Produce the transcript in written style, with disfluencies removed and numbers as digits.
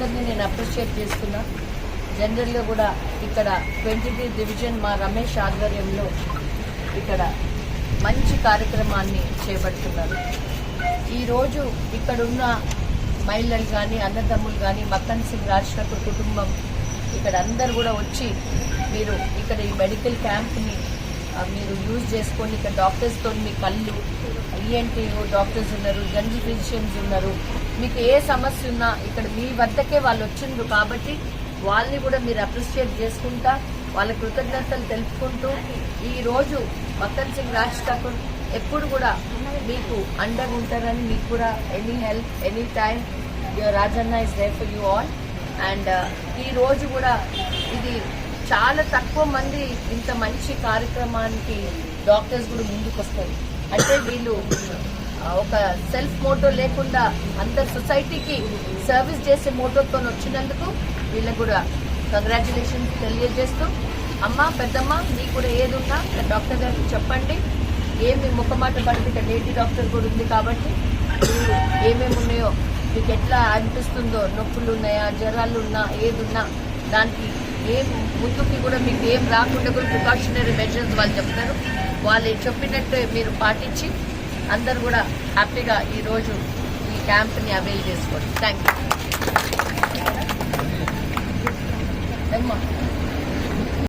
అందరినీ నేను అప్రిషియేట్ చేస్తున్నా. జనరల్గా కూడా ఇక్కడ 23 డివిజన్ మా రమేష్ ఆధ్వర్యంలో ఇక్కడ మంచి కార్యక్రమాన్ని చేపడుతున్నారు. ఈరోజు ఇక్కడున్న మహిళలు కానీ అన్నదమ్ములు కానీ మక్కన్ సింగ్ రాజ్ ఠాకూర్ కుటుంబం ఇక్కడ అందరు కూడా వచ్చి మీరు ఇక్కడ ఈ మెడికల్ క్యాంప్ని మీరు యూజ్ చేసుకొని ఇక్కడ డాక్టర్స్తో మీ కళ్ళు ఈఎన్టీ డాక్టర్స్ ఉన్నారు, జనరల్ ఫిజిషియన్స్ ఉన్నారు. మీకు ఏ సమస్య ఉన్నా ఇక్కడ మీ వద్దకే వాళ్ళు వచ్చిండ్రు కాబట్టి వాళ్ళని కూడా మీరు అప్రిషియేట్ చేసుకుంటా వాళ్ళ కృతజ్ఞతలు తెలుపుకుంటూ ఈరోజు మక్కన్ సింగ్ రాజ్ ఠాకూర్ ఎప్పుడు కూడా మీకు అండగా ఉంటారని మీకు కూడా any help any time your Rajanna is there for you all. And ఈ రోజు కూడా ఇది చాలా తక్కువ మంది ఇంత మంచి కార్యక్రమానికి డాక్టర్స్ కూడా ముందుకు వస్తారు. అంటే వీళ్ళు ఒక సెల్ఫ్ మోటో లేకుండా అందరు సొసైటీకి సర్వీస్ చేసే మోటోతో వచ్చినందుకు వీళ్ళకు కూడా కంగ్రాచులేషన్స్ తెలియజేస్తూ, అమ్మ పెద్దమ్మ మీకు కూడా ఏది ఉన్నా డాక్టర్ గారికి చెప్పండి. ఏమి ముఖమాట పడితే ఇక్కడ లేడీ డాక్టర్ కూడా ఉంది కాబట్టి ఏమేమి ఉన్నాయో మీకు ఎట్లా అనిపిస్తుందో, నొప్పులు ఉన్నాయా జ్వరాలు ఉన్నా ఏది ఉన్నా దానికి ఏం ముందుకి కూడా మీకు ఏం రాకుండా కూడా ప్రికాషనరీ మెజర్స్ వాళ్ళు చెప్తారు. వాళ్ళు చెప్పినట్టు మీరు పాటించి అందరు కూడా హ్యాపీగా ఈరోజు ఈ క్యాంప్ని అవైల్ చేసుకోండి. Thank you.